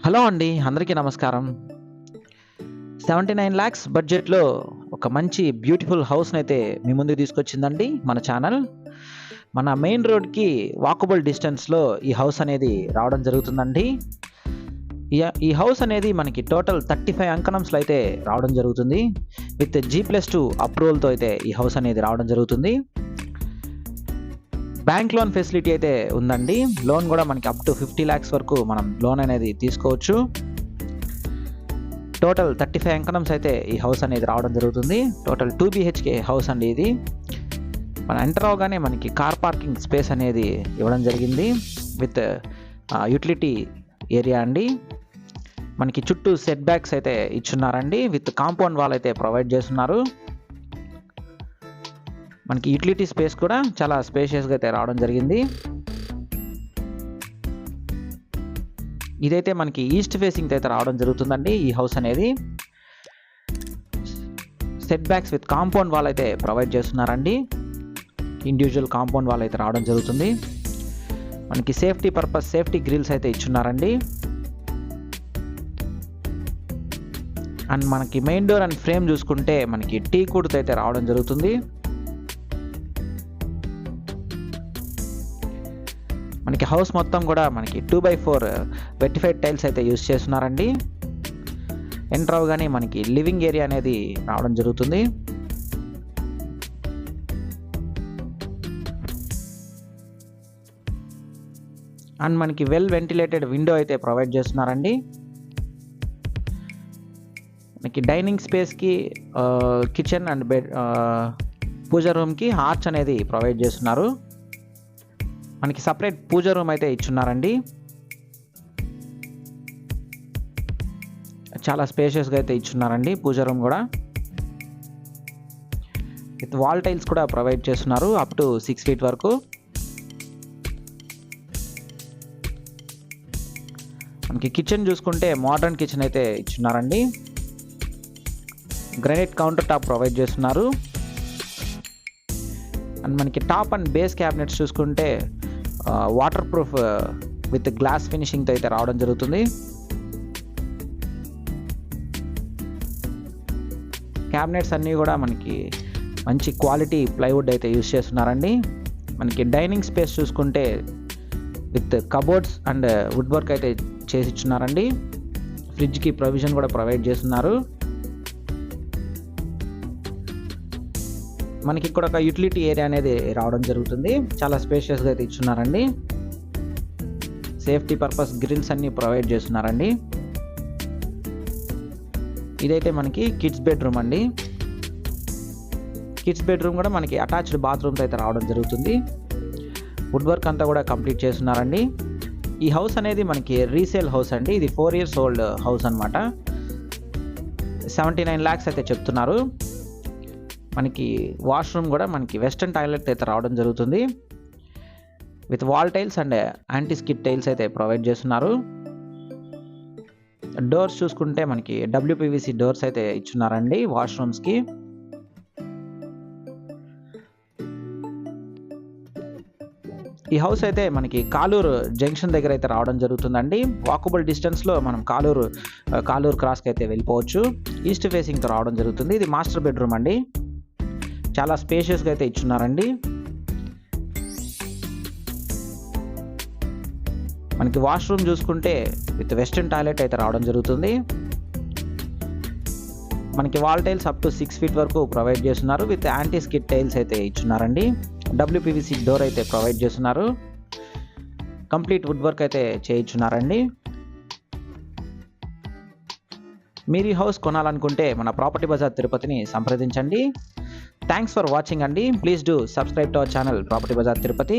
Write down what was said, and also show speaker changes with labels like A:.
A: Hello అండి. అందరికీ నమస్కారం. 79 లాక్స్ బడ్జెట్‌లో ఒక మంచి బ్యూటిఫుల్ హౌస్‌నైతే మీ ముందుకు తీసుకొచ్చిందండి మన ఛానల్. మన మెయిన్ రోడ్‌కి వాకబుల్ డిస్టెన్స్‌లో ఈ హౌస్ అనేది రావడం జరుగుతుందండి. ఈ హౌస్ అనేది మనకి టోటల్ 35 అంకణంస్‌లో అయితే రావడం జరుగుతుంది. విత్ G+2 అప్రూవల్‌తో అయితే ఈ హౌస్ అనేది రావడం జరుగుతుంది. బ్యాంక్ లోన్ ఫెసిలిటీ అయితే ఉందండి. లోన్ కూడా మనకి అప్ టు 50 లాక్స్ వరకు మనం లోన్ అనేది తీసుకోవచ్చు. టోటల్ 35 అంకణంస్ అయితే ఈ హౌస్ అనేది రావడం జరుగుతుంది. టోటల్ 2 BHK హౌస్ అండి ఇది. మనం ఎంటర్ అవగానే మనకి కార్ పార్కింగ్ స్పేస్ అనేది ఇవ్వడం జరిగింది విత్ యూటిలిటీ ఏరియా అండి. మనకి చుట్టూ సెట్ బ్యాక్స్ అయితే ఇచ్చున్నారండి. విత్ కాంపౌండ్ వాల్ అయితే ప్రొవైడ్ చేస్తున్నారు. మనకి యూటిలిటీ స్పేస్ కూడా చాలా స్పేషియస్గా అయితే రావడం జరిగింది. ఇదైతే మనకి ఈస్ట్ ఫేసింగ్ అయితే రావడం జరుగుతుందండి ఈ హౌస్ అనేది. Set backs with compound wall అయితే ప్రొవైడ్ చేస్తున్నారండి. ఇండివిజువల్ కాంపౌండ్ వాల్ అయితే రావడం జరుగుతుంది. మనకి సేఫ్టీ పర్పస్ సేఫ్టీ గ్రిల్స్ అయితే ఇచ్చున్నారండి. అండ్ మనకి మెయిన్ డోర్ అండ్ ఫ్రేమ్ చూసుకుంటే మనకి టీకుడ్తో అయితే రావడం జరుగుతుంది. మనకి హౌస్ మొత్తం కూడా మనకి 2x4 వెట్టిఫైడ్ టైల్స్ అయితే యూజ్ చేస్తున్నారండి. ఎంటర్ అవగానే మనకి లివింగ్ ఏరియా అనేది రావడం జరుగుతుంది. అండ్ మనకి వెల్ వెంటిలేటెడ్ విండో అయితే ప్రొవైడ్ చేస్తున్నారండి. మనకి డైనింగ్ స్పేస్కి కిచెన్ అండ్ బెడ్ పూజ రూమ్కి ఆర్చ్ అనేది ప్రొవైడ్ చేస్తున్నారు. మనకి సపరేట్ పూజ రూమ్ అయితే ఇచ్చున్నారండి. చాలా స్పేషియస్గా అయితే ఇచ్చున్నారండి పూజ రూమ్ కూడా. విత్ వాల్ టైల్స్ కూడా ప్రొవైడ్ చేస్తున్నారు అప్ టు 6 feet వరకు. మనకి కిచెన్ చూసుకుంటే మోడర్న్ కిచెన్ అయితే ఇచ్చున్నారండి. గ్రానైట్ కౌంటర్ టాప్ ప్రొవైడ్ చేస్తున్నారు. అండ్ మనకి టాప్ అండ్ బేస్ క్యాబినెట్స్ చూసుకుంటే వాటర్ ప్రూఫ్ విత్ గ్లాస్ ఫినిషింగ్తో అయితే రావడం జరుగుతుంది. క్యాబినెట్స్ అన్నీ కూడా మనకి మంచి క్వాలిటీ ప్లైవుడ్ అయితే యూజ్ చేస్తున్నారండి. మనకి డైనింగ్ స్పేస్ చూసుకుంటే with cupboards and wood work అయితే చేసి ఇచ్చున్నారండి. ఫ్రిడ్జ్కి ప్రొవిజన్ కూడా ప్రొవైడ్ చేస్తున్నారు. మనకి ఇక్కడ ఒక యూటిలిటీ ఏరియా అనేది రావడం జరుగుతుంది. చాలా స్పేషియస్గా అయితే ఇచ్చున్నారండి. సేఫ్టీ పర్పస్ గ్రిల్స్ అన్నీ ప్రొవైడ్ చేస్తున్నారండి. ఇదైతే మనకి కిడ్స్ బెడ్రూమ్ అండి. కిడ్స్ బెడ్రూమ్ కూడా మనకి అటాచ్డ్ బాత్రూమ్తో అయితే రావడం జరుగుతుంది. వుడ్ వర్క్ అంతా కూడా కంప్లీట్ చేస్తున్నారండి. ఈ హౌస్ అనేది మనకి రీసేల్ హౌస్ అండి. ఇది 4 years ఓల్డ్ హౌస్ అనమాట. 79 lakhs అయితే చెప్తున్నారు. మనకి వాష్రూమ్ కూడా మనకి వెస్టర్న్ టాయిలెట్ అయితే రావడం జరుగుతుంది. With wall tiles and anti skid tiles అయితే ప్రొవైడ్ చేస్తున్నారు. డోర్స్ చూసుకుంటే మనకి WPVC డోర్స్ అయితే ఇచ్చున్నారండి వాష్రూమ్స్కి. ఈ హౌస్ అయితే మనకి కాలూరు జంక్షన్ దగ్గర అయితే రావడం జరుగుతుందండి. వాకబుల్ డిస్టెన్స్లో మనం కాలూరు క్రాస్కి అయితే వెళ్ళిపోవచ్చు. ఈస్ట్ ఫేసింగ్తో రావడం జరుగుతుంది. ఇది మాస్టర్ బెడ్రూమ్ అండి. చాలా స్పేషియస్గా అయితే ఇచ్చున్నారండి. మనకి వాష్రూమ్ చూసుకుంటే విత్ వెస్టర్న్ టాయిలెట్ అయితే రావడం జరుగుతుంది. మనకి wall tiles up to 6 feet వరకు ప్రొవైడ్ చేస్తున్నారు. విత్ యాంటీ స్కిడ్ టైల్స్ అయితే ఇచ్చున్నారండి. WPVC డోర్ అయితే ప్రొవైడ్ చేస్తున్నారు. కంప్లీట్ వుడ్ వర్క్ అయితే చేయించున్నారండి. మీరు ఈ హౌస్ కొనాలనుకుంటే మన ప్రాపర్టీ బజార్ తిరుపతిని సంప్రదించండి. థ్యాంక్స్ ఫర్ వాచింగ్ అండి. Please do subscribe to our channel property bazaar Tirupati.